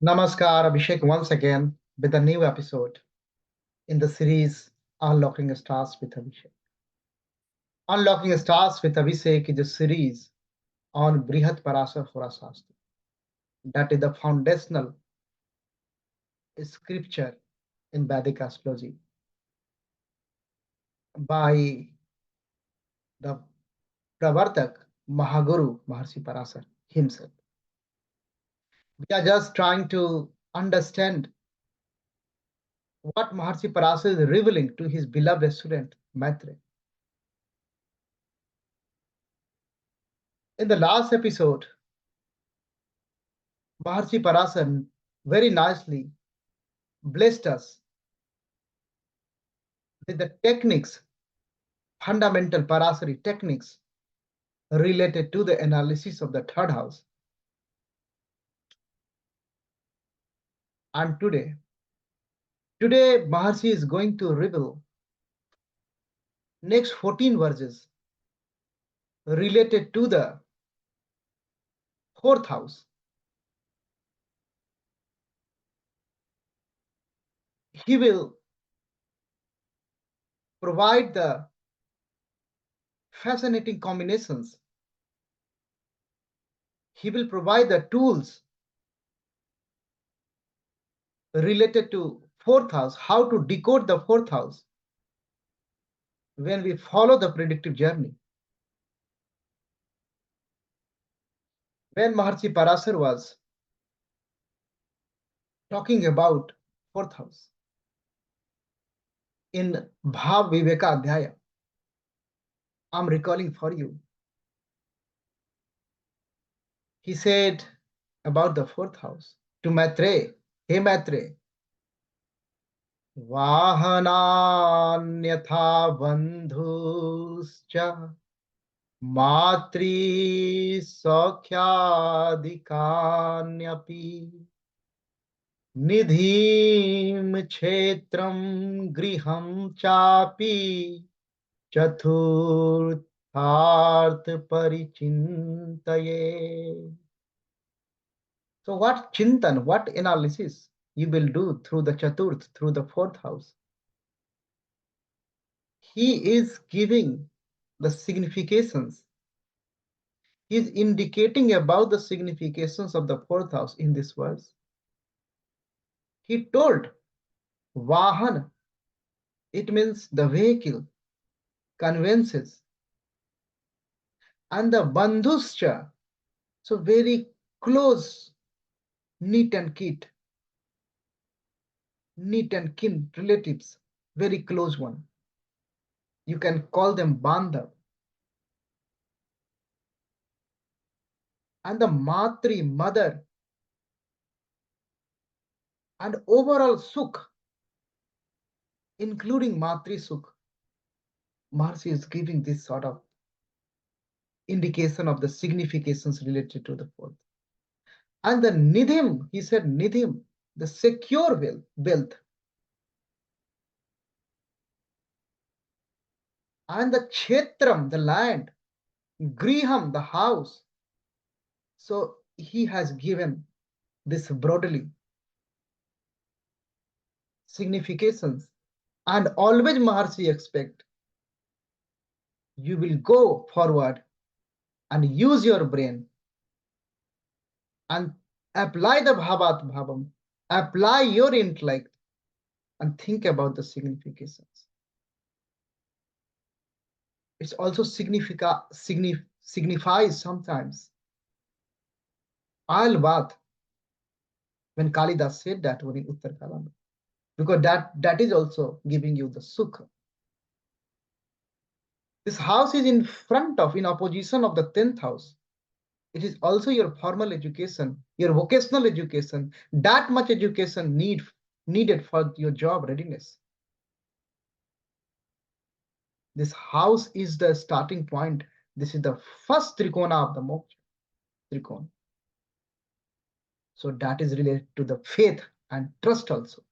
Namaskar, Abhishek once again with a new episode in the series Unlocking Stars with Abhishek. Unlocking Stars with Abhishek is a series on Brihat Parashara Hora Shastra. That is the foundational scripture in Vedic astrology by the Pravartak Mahaguru Maharshi Parashar himself. We are just trying to understand what Maharshi Parashar is revealing to his beloved student Maitreya. In the last episode, Maharshi Parashar very nicely blessed us with the techniques, fundamental Parashari techniques related to the analysis of the third house. And today Maharshi is going to reveal next 14 verses related to the fourth house. He will provide the fascinating combinations. He will provide the tools related to fourth house, how to decode the fourth house when we follow the predictive journey. When Maharshi Parashar was talking about fourth house in Bhav Viveka Adhyaya, I'm recalling for you. He said about the fourth house to Maitreya, hey Maitreya, Vahananyatha bandhuscha matri saukhyadikanyapi nidhim kshetram griham chapi chaturtharth parichintaye. So what chintan, what analysis you will do through the chaturth, through the fourth house? He is giving the significations. He is indicating about the significations of the fourth house in this verse. He told Vahan, it means the vehicle, conveyances, and the bandhuscha, so very close, neat and kin relatives, very close one. You can call them bandhav. And the matri, mother, and overall sukh, including matri sukh. Maharshi is giving this sort of indication of the significations related to the fourth. And the nidhim, he said nidhim, the secure wealth. And the kshetram, the land, griham, the house. So he has given this broadly significations. And always Maharshi expect you will go forward and use your brain and apply the bhavat bhavam, apply your intellect and think about the significations. It also signifies sometimes Alvat, when Kalidas said that one in Uttar Kalanda, because that is also giving you the sukha. This house is in front of, in opposition of the 10th house. It is also your formal education, your vocational education, that much education needed for your job readiness. This house is the starting point. This is the first trikona of the moksha, trikona. So that is related to the faith and trust also.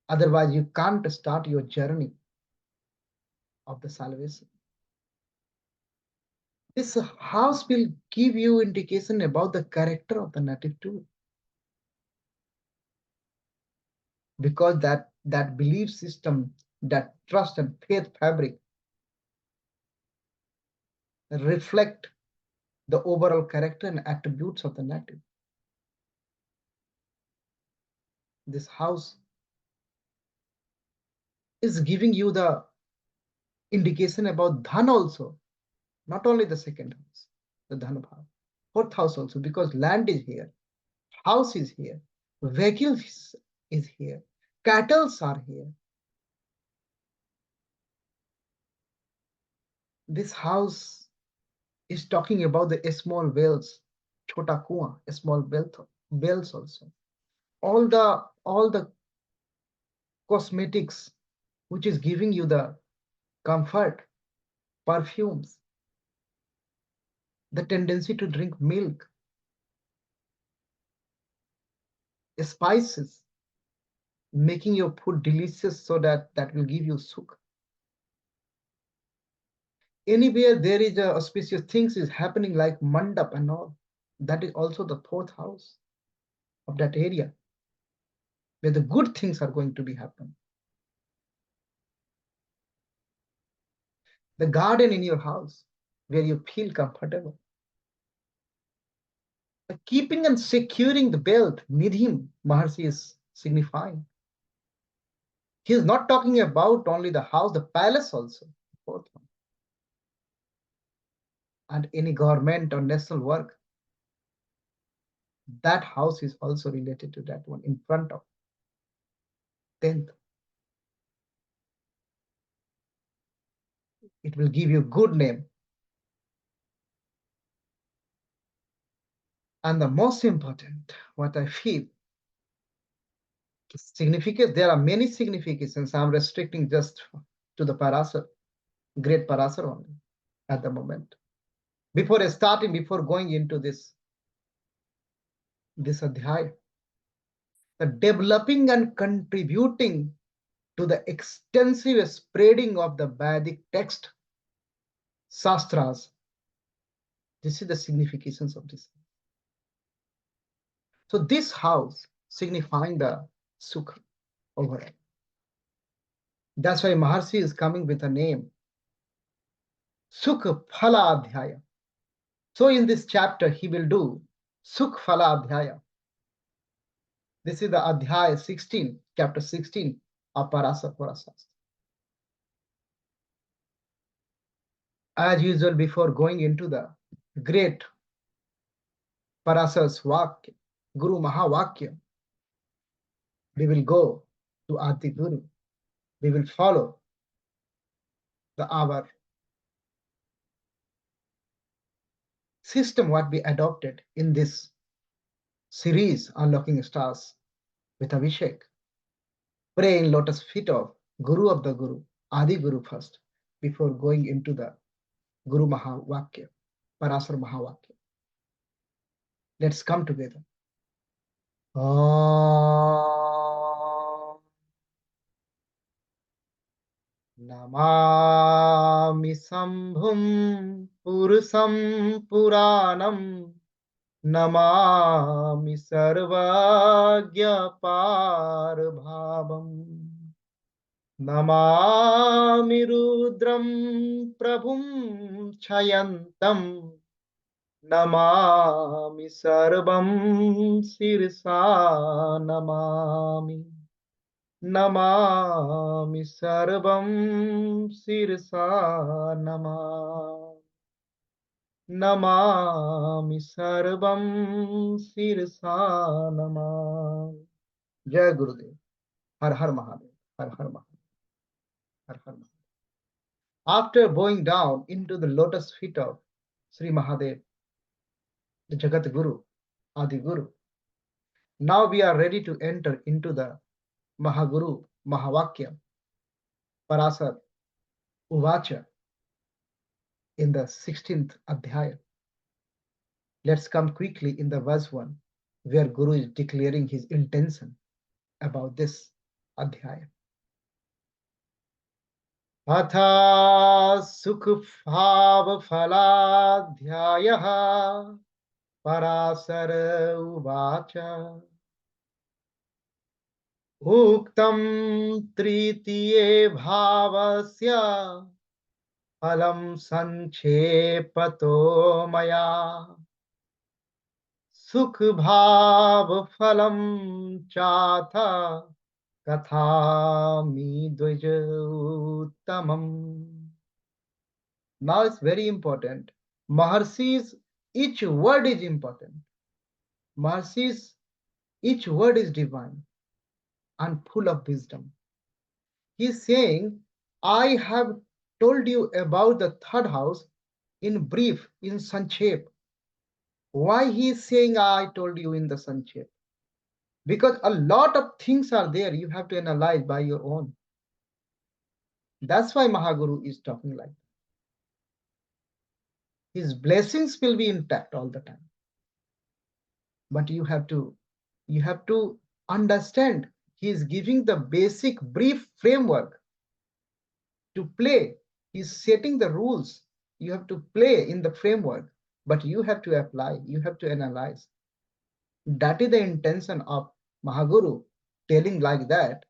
Otherwise, you can't start your journey of the salvation. This house will give you indication about the character of the native too. because that belief system, that trust and faith fabric reflect the overall character and attributes of the native. This house is giving you the indication about dhan also, not only the second house, the dhan bhav, fourth house also, because land is here, house is here, vehicles is here, cattle are here. This house is talking about the small wells, chota kuan, small wells also. All the cosmetics which is giving you the comfort, perfumes, the tendency to drink milk, spices, making your food delicious so that will give you sukh. Anywhere there is a auspicious things is happening like mandap and all, that is also the fourth house of that area where the good things are going to be happen. The garden in your house where you feel comfortable. The keeping and securing the wealth, nidhim, Maharshi is signifying. He is not talking about only the house, the palace also, fourth one. And any government or national work, that house is also related to that one in front of 10th. It will give you good name. And the most important, what I feel, significance, there are many significations. I'm restricting just to the Parashara, great Parashara only at the moment. Before going into this adhyaya, the developing and contributing to the extensive spreading of the Vedic text, Shastras. This is the significations of this. So this house signifying the Sukh overall. That's why Maharshi is coming with a name, Sukh Phala Adhyaya. So in this chapter, he will do Sukh Phala Adhyaya. This is the Adhyaya 16, chapter 16 of Parashara Shastra. As usual, before going into the great Parashara's Vakya, Guru Mahavakya, we will go to Adi Guru. We will follow our system what we adopted in this series, Unlocking Stars with Abhishek. Pray in lotus feet of Guru of the Guru, Adi Guru first, before going into the Guru Mahavakya, Parashara Mahavakya. Let's come together. Namami Sambhum Purusam Puranam Namami Sarvagya Parbhavam Namami Rudram Prabhum Chayantam Namami Sarvam Sirsa Namami Namami Sarvam Sirsa Namami Sarvam Sirsa Namami. Jai Gurudev. Har Har Mahadev. Har Har Mahadev. Har Har Mahadev. After bowing down into the lotus feet of Sri Mahadev, the Jagat Guru, Adi Guru, now we are ready to enter into the Mahaguru, Mahavakya, Parashara, Uvacha in the 16th Adhyaya. Let's come quickly in the verse 1, where Guru is declaring his intention about this Adhyaya. Atha Sukh Bhav Phaladhyaya Parashara Uvacha उक्तं तृतीये भावस्य फलं संक्षेपतो मया सुख भाव फलं चाथ कथामि द्विज उत्तमम्. Now it's very important. Maharsi's each word is important. Maharsi's each word is divine and full of wisdom. He's saying, I have told you about the third house in brief, in Sanchep. Why he is saying I told you in the Sanchep? Because a lot of things are there you have to analyze by your own. That's why Mahaguru is talking like that. His blessings will be intact all the time. But you have to understand he is giving the basic brief framework to play. He's setting the rules. You have to play in the framework, but you have to apply, you have to analyze. That is the intention of Mahaguru telling like that.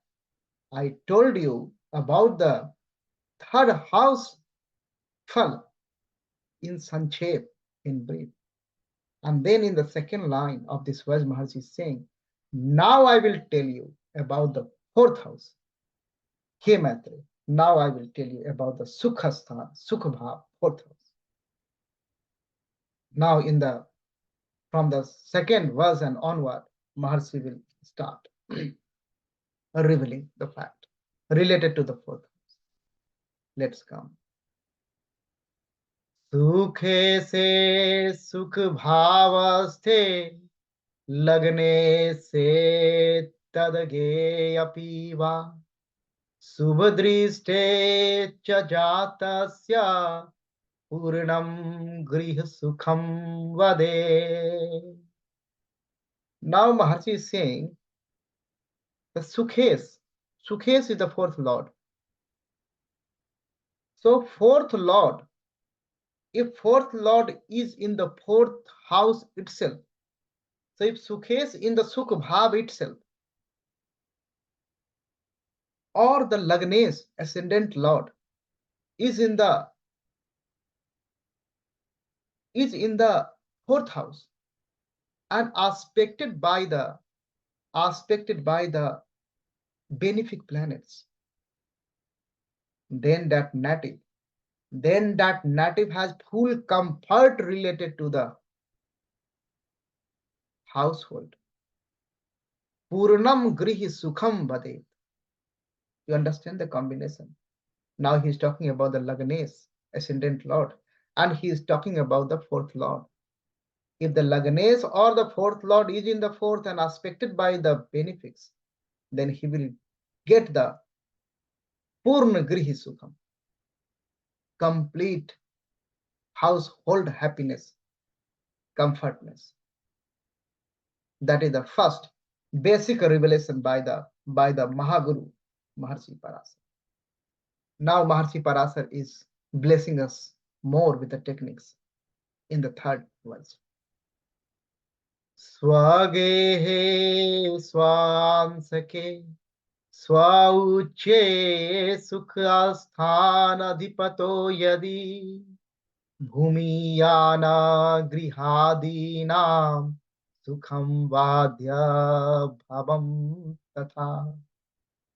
I told you about the third house phal in Sanchep, in brief. And then in the second line of this verse, Maharshi is saying, now I will tell you about the fourth house. He Maitre, now I will tell you about the Sukhasthan, Sukh Bhav, fourth house. Now from the second verse and onward, Maharshi will start revealing the fact related to the fourth house. Let's come. सुखे से सुख भावस्थे लगने से तदगे अपीवा शुभ दृष्टे च जातस्य पूर्णम गृह सुखम वदे. Now Maharshi is saying the Sukhes is the fourth lord. So fourth lord, if fourth lord is in the fourth house itself, so if Sukhes in the Sukh Bhav itself, or the Lagnes ascendant lord is in the fourth house and aspected by the benefic planets, then that native has full comfort related to the household. Purnam grihi sukham vadet. You understand the combination? Now he is talking about the Lagnes ascendant lord, and he is talking about the fourth lord. If the Lagnes or the fourth lord is in the fourth and aspected by the benefics, then he will get the Purna Grihi Sukham, complete household happiness, comfortness. That is the first basic revelation by the Mahaguru, Maharshi Parasar. Now Maharshi Parasar is blessing us more with the techniques in the third verse. Swagehe swansake swauche sukhaasthanadhipato yadi bhumiyana grihadinam sukham vadya bhavam tatha.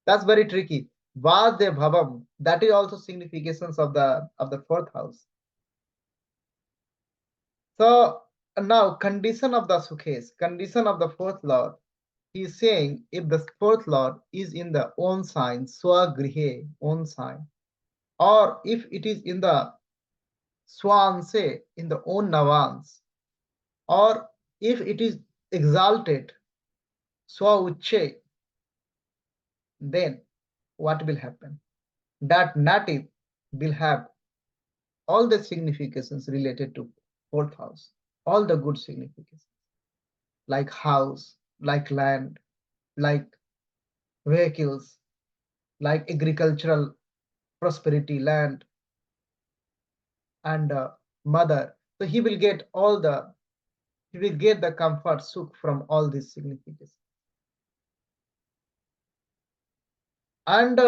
That's very tricky. Vadya bhavam. That is also significations of the fourth house. So now condition of the Sukhes, condition of the fourth lord. He is saying if the fourth lord is in the own sign, swagrihe, own sign, or if it is in the swanse, in the own navans, or if it is exalted, swauche, then what will happen? That native will have all the significations related to fourth house, all the good significations, like house, like land, like vehicles, like agricultural prosperity, land, and mother. So he will get the comfort, sukh from all these significations. And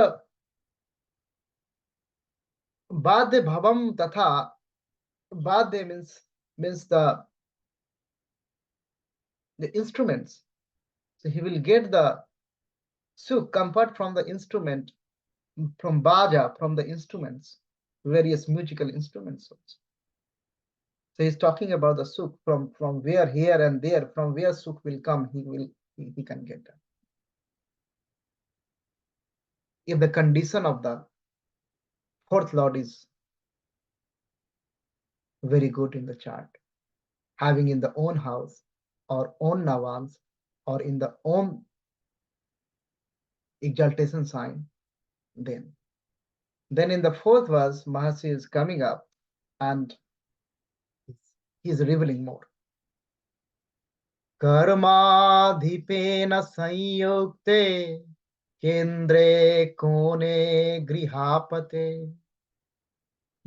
Badde Bhavam Tatha, Badde means the instruments. So he will get the Sukh comfort from the instrument, from Baja, from the instruments, various musical instruments also. So he's talking about the Sukh from where here and there, from where Sukh will come, he can get that. If the condition of the fourth lord is very good in the chart, having in the own house or own navans or in the own exaltation sign, then in the fourth verse, Mahasi is coming up and he is revealing more. कर्माधिपेन संयुक्ते केन्द्रे कोणे गृहापते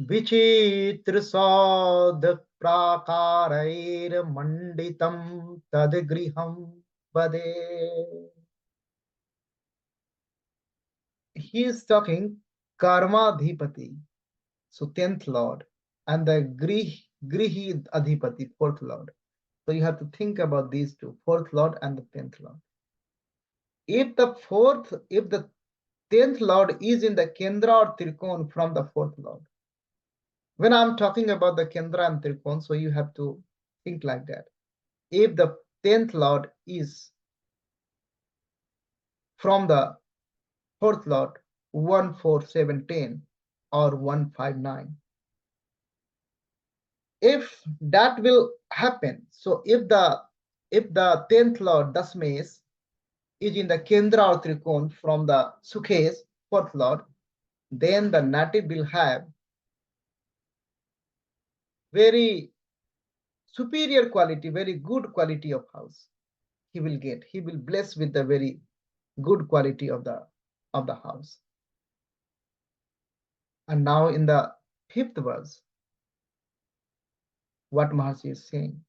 विचित्र सौध प्राकारैर्मण्डितं तद्गृहं वदे. He is talking Karmadhipati, so 10th lord, and the Grihi Adhipati, 4th lord. So you have to think about these two, 4th lord and the 10th lord. If the 10th lord is in the Kendra or Trikon from the 4th lord. When I'm talking about the Kendra and Trikon, so you have to think like that. If the 10th lord is from the 4th lord, 1, 4, 7, 10 or 1, 5, 9. If that will happen, so if the 10th lord Dasmes is in the Kendra or Trikon from the Sukhes, 4th lord, then the native will have very superior quality, very good quality of house. He will bless with the very good quality of the house. And now in the 5th verse, what Mahasi is saying,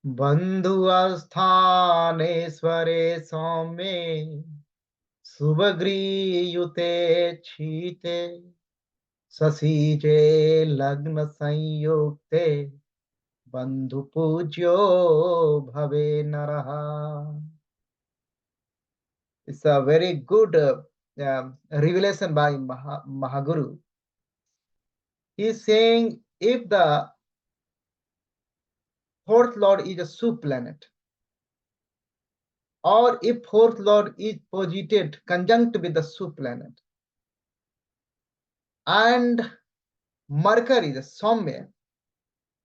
Bandhu asthane some subagri yute chite sasije lagna sanyukte bandhu pujyo bhave naraha. It's a very good revelation by Mahaguru. He is saying if the 4th lord is a Sukh planet, or if 4th lord is posited conjunct with the Sukh planet, and Mercury is somewhere,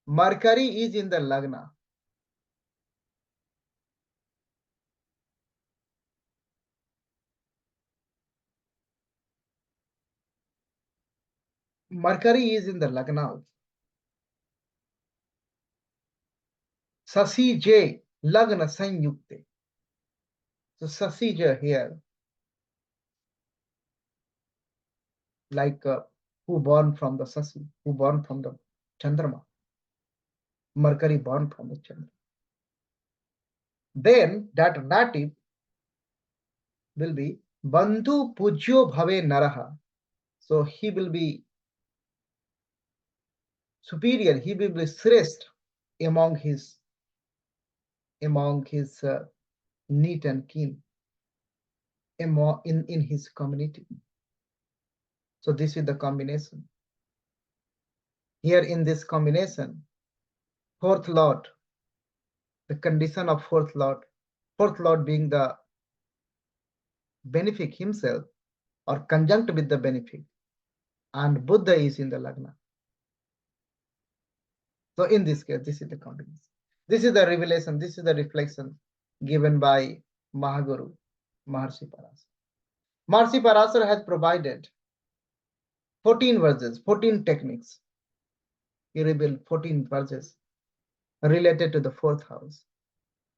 Mercury is in the Lagna. Mercury is in the Lagna. Sasi J Lagna Sanyukte. So Sasi J here, like who born from the Sasi, who born from the Chandrama. Mercury born from the Chandra. Then that native will be Bandhu Pujyo Bhave Naraha. So he will be superior, he will be Shrestha among his neat and kin in his community. So this is the combination. Here in this combination, 4th lord, the condition of 4th lord being the benefic himself or conjunct with the benefic, and Buddha is in the Lagna. So in this case, this is the combination. This is the revelation, this is the reflection given by Mahaguru, Maharshi Parashara. Maharshi Parashara has provided 14 verses, 14 techniques. He revealed 14 verses related to the 4th house.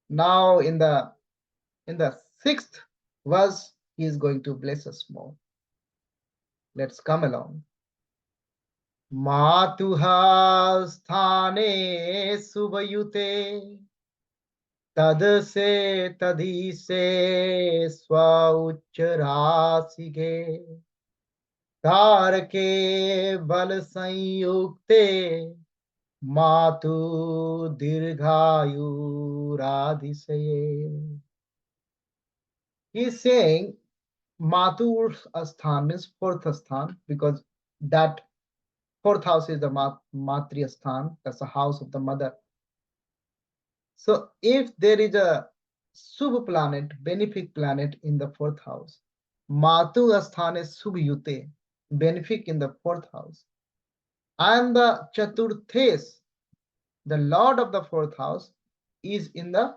Now in the 6th verse, he is going to bless us more. Let's come along. Matuha sthane subhayute तद से तदी से स्व उच्च राशि के car के बल संयुक्ते मातु दीर्घायुराधिशये. He is saying Matur Asthan means fourth Asthan, because that fourth house is the Matri Asthan, that's the house of the mother. So if there is a Subh planet, benefic planet in the fourth house, Matu Asthan is Subh Yute, benefic in the fourth house. And the Chaturthes, the lord of the fourth house, is in the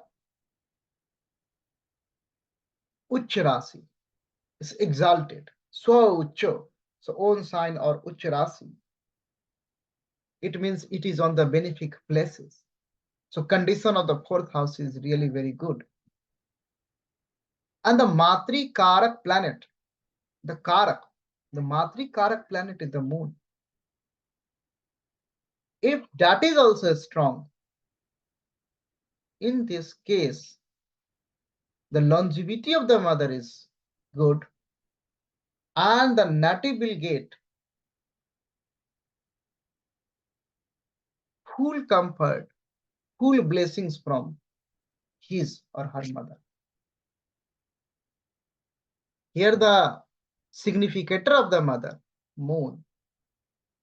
Uch Rasi, is exalted. Swa Ucho, so own sign or Uch Rasi. It means it is on the benefic places. So condition of the fourth house is really very good. And the Matri Karak planet, the Karak, the Matri Karak planet is the moon. If that is also strong, in this case, the longevity of the mother is good, and the nati will get full comfort, full blessings from his or her mother. Here the significator of the mother, moon,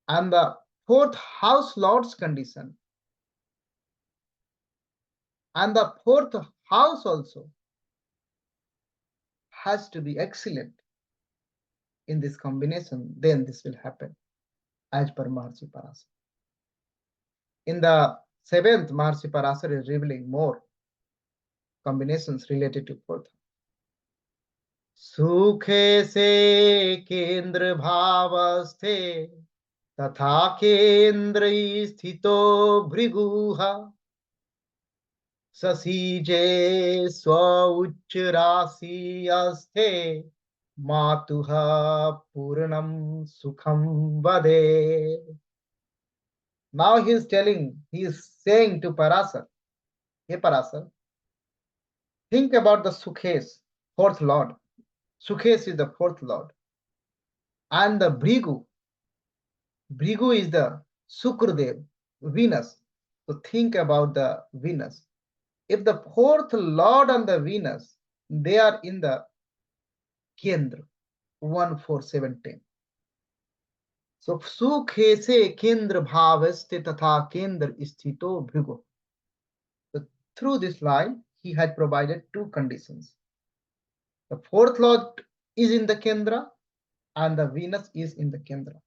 and the fourth house lord's condition, and the fourth house also has to be excellent in this combination, then this will happen as per Maharshi Parashara. In the seventh, Maharshi Parashara is revealing more combinations related to fourth. सुखे से केंद्र भावस्थे तथा केंद्र स्थितो भृगुः ससीजे स्व उच्च राशि अस्थे मातुः पूर्णम सुखम वदे. Now he is saying to Parashar, hey Parashar, think about the Sukhes, fourth lord. Sukhes is the fourth lord. And the Bhrigu is the Sukradev, Venus. So think about the Venus. If the fourth lord and the Venus, they are in the Kendra, 1, 4, 7, 10. So Sukhe se Kendra bhavaste tatha Kendra sthito Bhrigu. So through this line, he had provided two conditions. The fourth lord is in the Kendra and the Venus is in the Kendra.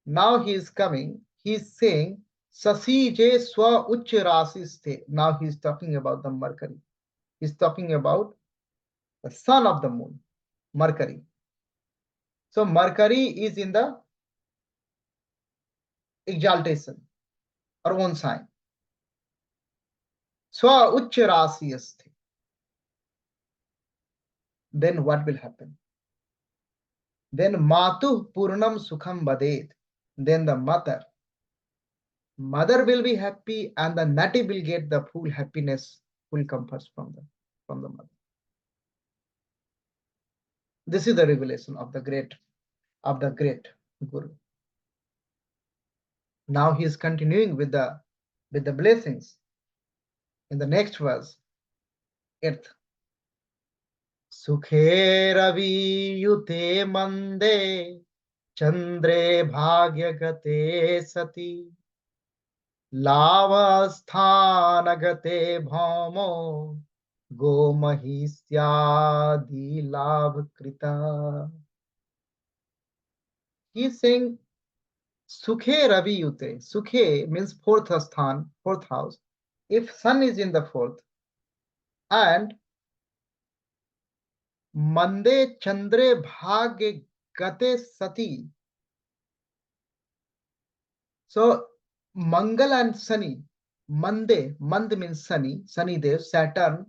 Now he is coming, he is saying, Sasije Swa Uch Rasiste. Now he is talking about the Mercury. He is talking about the son of the moon, Mercury. So Mercury is in the exaltation or own sign. Swa Uch Rasiste. Then what will happen? Then Matu Purnam Sukham Badet. Then the mother will be happy, and the nati will get the full happiness, full comforts from the mother. This is the revelation of the great Guru. Now he is continuing with the blessings in the next verse. 8th. Sukhe ravi yute mande chandre bhagyagate sati lavasthanagate bhaumo go mahisyadi labkrita. He is saying Sukhe Ravi Yute. Sukhe means fourth asthan, fourth house. If sun is in the fourth, and Mande Chandre Bhagye Gate Sati. So Mangal and Sunny. Mande means Sunny, Sunny Dev, Saturn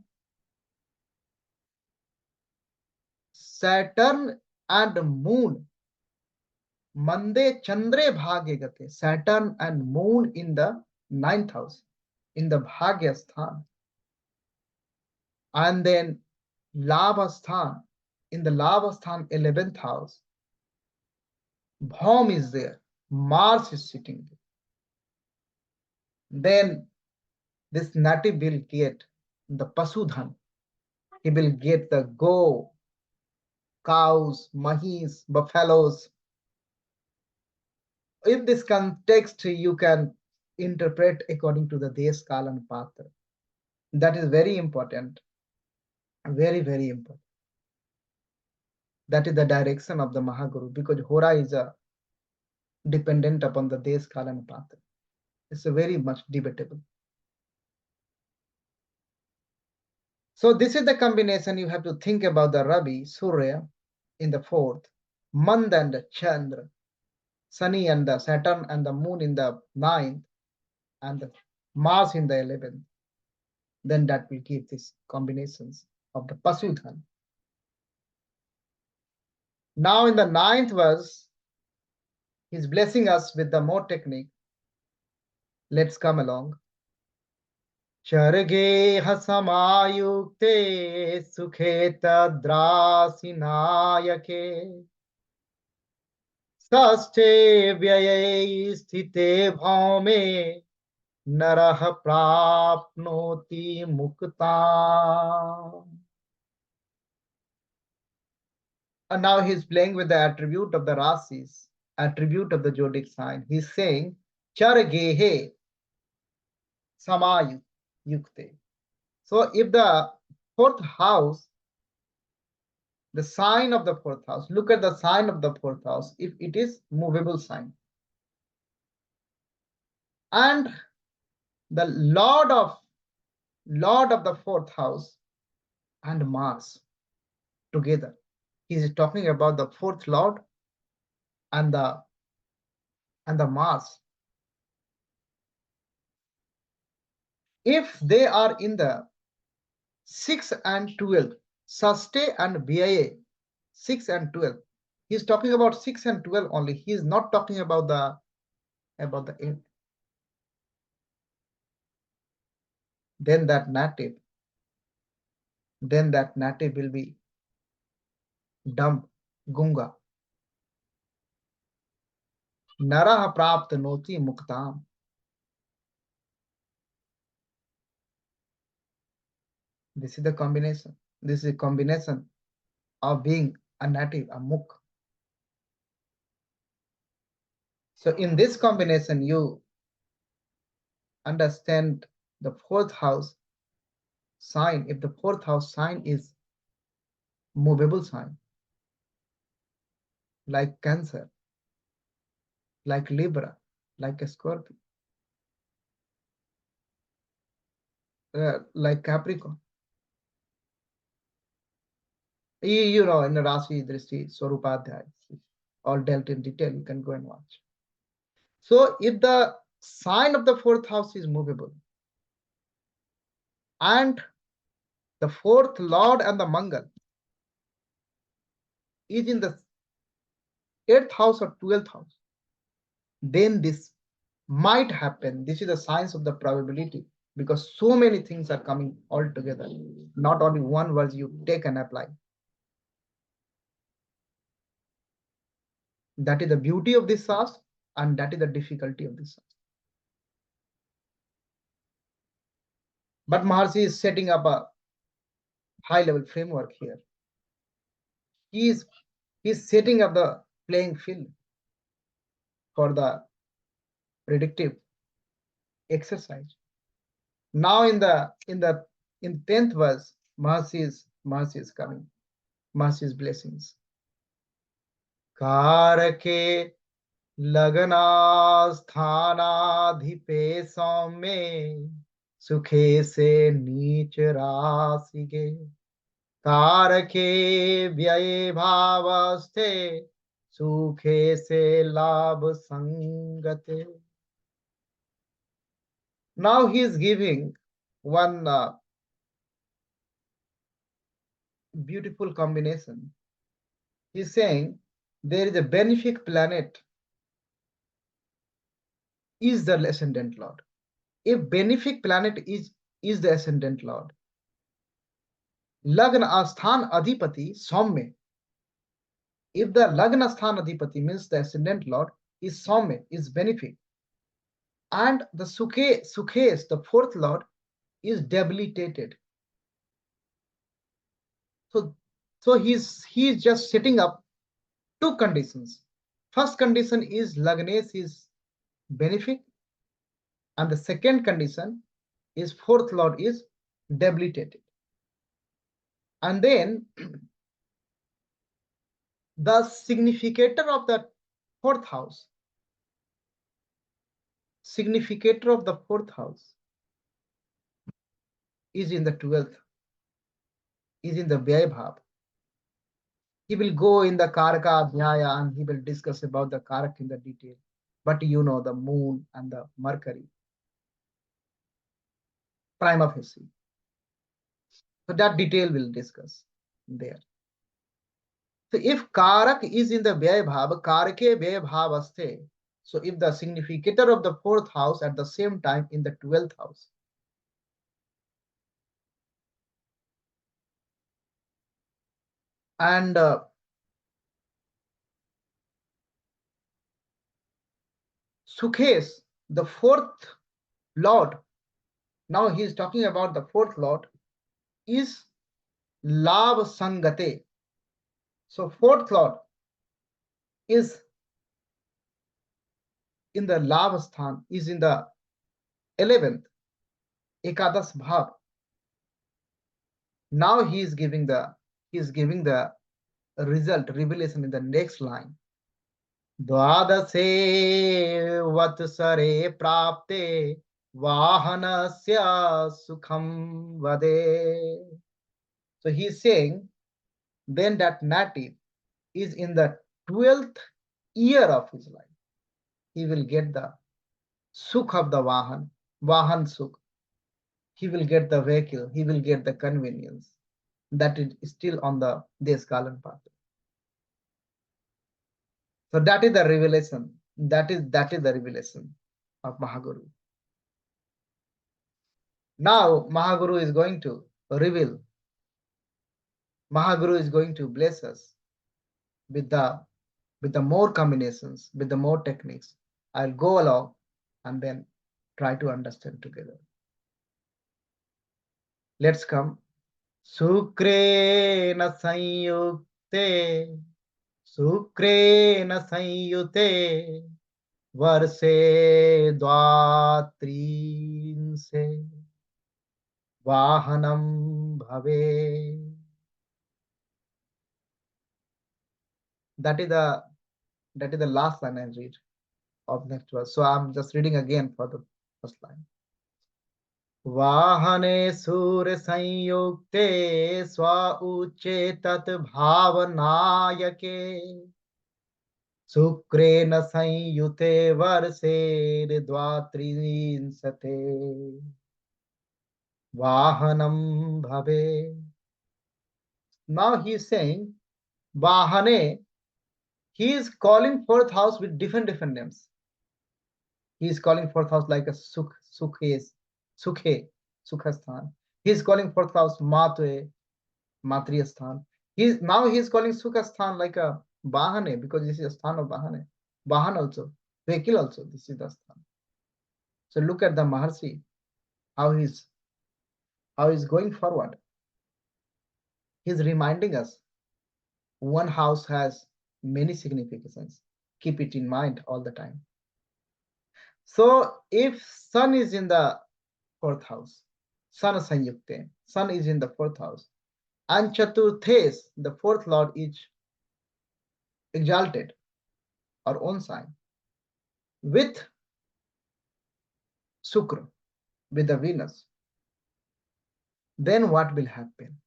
and Moon. Mande Chandre Bhagye Gate. Saturn and Moon in the ninth house, in the Bhagya Sthan. And then Labhasthan, in the Labhasthan 11th house, Bhaum is there, Mars is sitting there. Then this native will get the Pasudhan. He will get the go, cows, mahis, buffaloes. In this context, you can interpret according to the Desh, Kal, and Patra. That is very important. Very, very important. That is the direction of the Mahaguru, because Hora is dependent upon the Desh, Kal, and Patra. It's a very much debatable. So this is the combination. You have to think about the Ravi, Surya in the 4th, Mand and Chandra, Sunny and the Saturn and the Moon in the 9th, and the Mars in the 11th. Then that will give these combinations of the Pasudhan. Now in the 9th verse, he's blessing us with the more technique. Let's come along. Charge hasamayukte sukheta drasinayake saste vyaye sthite bhaume narah prapnoti mukta. And now he's playing with the attribute of the rasis, attribute of the zodiac sign. He's saying Chargehe Samayu Yukte. So if the 4th house, the sign of the 4th house, look at the sign of the 4th house, if it is movable sign. And the Lord of the 4th house and Mars together. He is talking about the 4th Lord and the Mars. If they are in the 6 and 12, Saste and BIA, 6 and 12. He's talking about 6 and 12 only. He is not talking about the 8. Then that native will be dumb, gunga. Narah prapt noti muktam. This is the combination. This is a combination of being a native, a muk. So in this combination, you understand the 4th house sign. If the 4th house sign is movable sign, like Cancer, like Libra, like a Scorpio, like Capricorn. You know, in the Rasi Drishti, Swarupadhyaya, all dealt in detail. You can go and watch. So if the sign of the 4th house is movable, and the 4th Lord and the Mangal is in the 8th house or 12th house, then this might happen. This is the science of the probability, because so many things are coming all together. Not only one verse you take and apply. That is the beauty of this Shastra, and that is the difficulty of this Shastra. But Maharshi is setting up a high-level framework here. He's setting up the playing field for the predictive exercise. Now in 10th verse, Maharshi is coming. Maharshi's blessings. Karake लग्नास्थानाधिपे सौम्ये सुखे से नीच राशि गे कारके व्यय भावस्थे सुखे से लाभ संगते. Now he is giving one beautiful combination. He is saying there is a benefic planet is the ascendant lord. If benefic planet is the ascendant lord, Lagna Asthan Adhipati Somme. If the Lagna Asthan Adhipati means the ascendant lord is Somme, is benefic, and the Sukhes, the fourth lord, is debilitated. So he's just setting up two conditions. First condition is Lagnes is benefic, and the second condition is fourth lord is debilitated. And then the significator of the fourth house, significator of the fourth house is in the 12th, is in the Bhav. He will go in the Karaka Adhyaya and he will discuss about the Karak in the detail. But you know the moon and the Mercury, prima facie. So that detail we'll discuss there. So if Karak is in the Bhav, Karake Bhav Aste. So if the significator of the fourth house at the same time in the 12th house, and Sukhes, the fourth lord, now he is talking about the fourth lord, is Lav Sangate. So fourth lord is in the Lav Sthan, is in the 11th, Ekadas Bhav. Now he is giving the result, revelation in the next line. द्वादशे वत्सरे प्राप्ते वाहनस्य सुखम vade. So he is saying then that native is in the 12th year of his life. He will get the sukh of the vahan sukh. He will get the vehicle, he will get the convenience. That is still on the Deskalan path. So that is the revelation. That is the revelation of Mahaguru. Now Mahaguru is going to reveal. Mahaguru is going to bless us with the more combinations, with the more techniques. I'll go along and then try to understand together. Let's come. Sukre na sanyukte, Sukre na sanyute, Varse dvatrin se, Vahanam bhave. That is the last line I read of next verse. So I'm just reading again for the first line. वाहने सूर्य संयुक्ते स्व उच्चे तत् भावनायके शुक्रेण संयुते वर्षे द्वात्रिंशते वाहनम भवे. Now he is saying Vahane. He is calling fourth house with different names. He is calling fourth house like a Sukhasthan. He is calling fourth house Matve, Matriyasthan. Now he is calling Sukhasthan like a Bahane, because this is a sthan of Bahane. Bahan also, vehicle also, this is the sthan. So look at the Maharshi, how he's going forward. He's reminding us one house has many significations. Keep it in mind all the time. So if sun is in the fourth house, Sun Sanyukte, sun is in the fourth house, and Chaturthes, the fourth lord, is exalted or on sign with Sukra, with the Venus, then what will happen?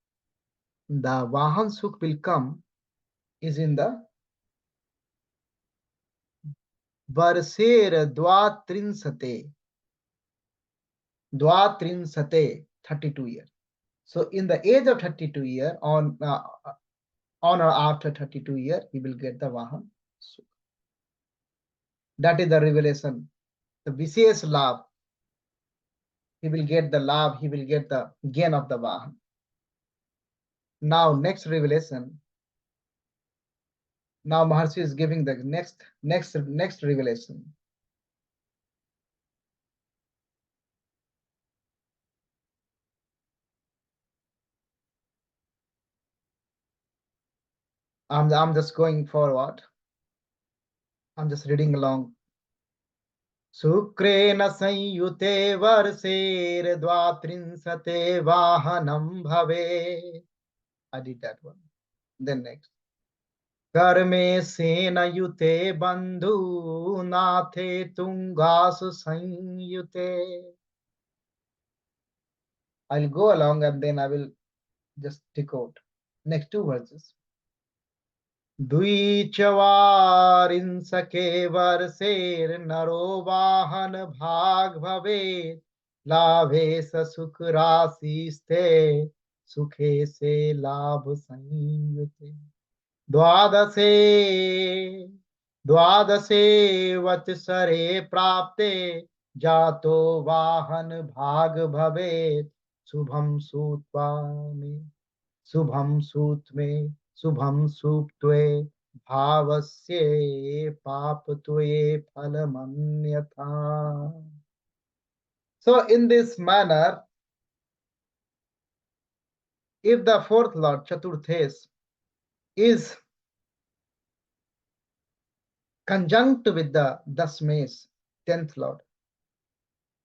The Vahan Sukh will come is in the Varser Dvatrinsate, 32 years. So in the age of 32 years, on or after 32 years, he will get the Vahan Sukh. That is the revelation. The VCS love, he will get the love, he will get the gain of the Vahan. Now, next revelation. Now Maharshi is giving the next revelation. I'm just going forward. I'm just reading along. शुक्रेण संयुते वर्षेर्द्वात्रिंशते वाहनं भवे. I did that one. Then next. कर्मे सेनयुते बन्धुनाथे तुंगासु संयुते. I'll go along and then I will just tick out next two verses. द्विचवारिंसके वर्षेर्नरो वाहन भाग भवेत् लाभे स सुख राशिस्ते सुखे से लाभ संयुते. द्वादशे द्वादशे वत्सरे प्राप्ते जातो वाहन भाग भवेत् शुभम सूत्वा में Shubham सूत्मे Shubham सुप्त्वे भावस्ये पापत्वे फलमन्यथा. So in this manner, if the fourth lord Chaturthes is conjunct with the Dasmes, 10th lord,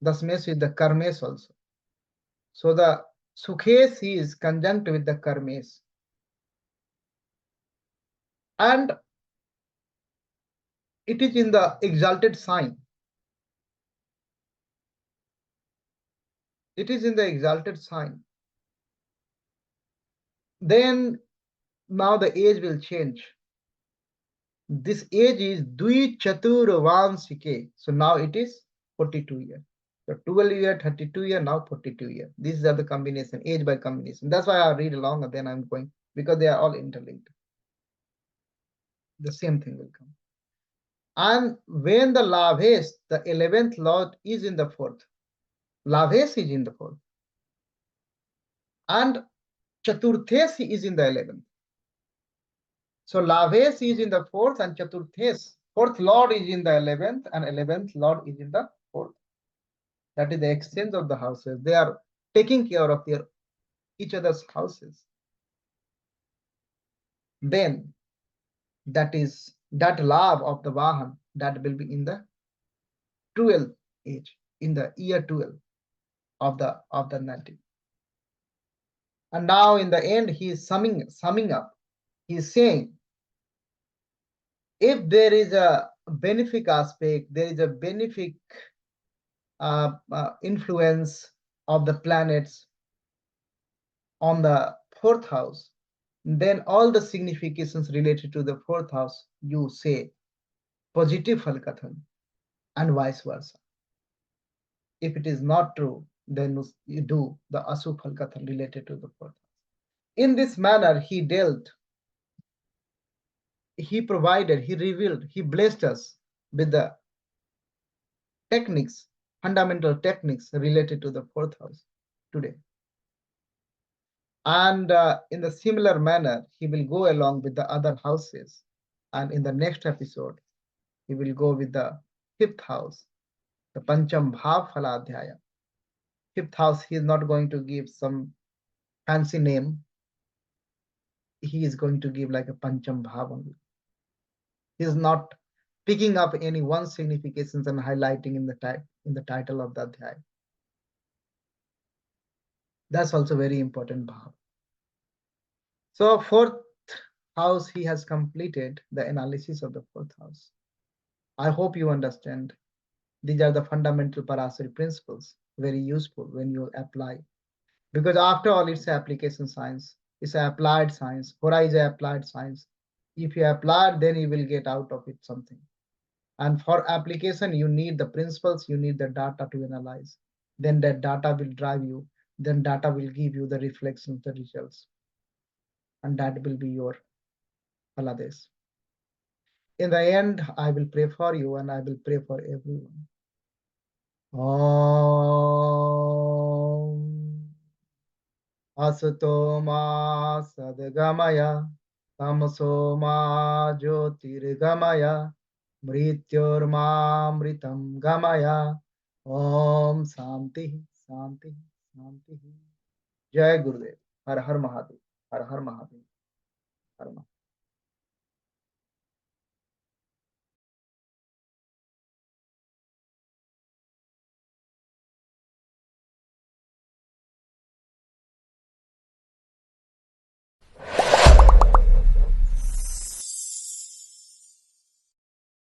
Dasmes with the Karmes also. So the Sukhes is conjunct with the Karmes. And it is in the exalted sign. It is in the exalted sign. Then now the age will change. This age is Dvi Chatur Vansike. So now it is 42 years. So 12 year, 32 year, now 42 year. These are the combination, age by combination. That's why I read along and then I'm going, because they are all interlinked. The same thing will come. And when the Laves, the 11th lord is in the fourth, Laves is in the fourth, and Chaturthes is in the 11th. So Laves is in the fourth and Chaturthes, fourth lord is in the 11th and 11th lord is in the fourth. That is the exchange of the houses. They are taking care of their each other's houses. Then that is that love of the Vahan that will be in the 12th age, in the year 12 of the native. And now in the end, he is summing up. He is saying, if there is a benefic aspect, there is a benefic influence of the planets on the fourth house, then all the significations related to the fourth house, you say positive Falkathan and vice versa. If it is not true, then you do the Asu Falkathan related to the fourth house. In this manner, he dealt, he provided, he revealed, he blessed us with the techniques, fundamental techniques related to the fourth house today. And in the similar manner, he will go along with the other houses. And in the next episode, he will go with the fifth house, the Pancham Bhav Phaladhyaya. Fifth house, he is not going to give some fancy name. He is going to give like a Pancham Bhav only. He is not picking up any one significations and highlighting in the title of the Adhyaya. That's also very important bhav. So fourth house, he has completed the analysis of the fourth house. I hope you understand. These are the fundamental Parashara principles, very useful when you apply. Because after all, it's an application science. It's an applied science. Hora is an applied science. If you apply, then you will get out of it something. And for application, you need the principles, you need the data to analyze. Then that data will drive you. Then data will give you the reflections, the results. And that will be your Palades. In the end, I will pray for you and I will pray for everyone. Om. असतो मा सद्गमय तमसो मा ज्योतिर्गमय मृत्योर्मामृतं गमय। ओम शांति शांति शांति। जय गुरुदेव। हर हर महादेव। हर हर महादेव। हर महादेव।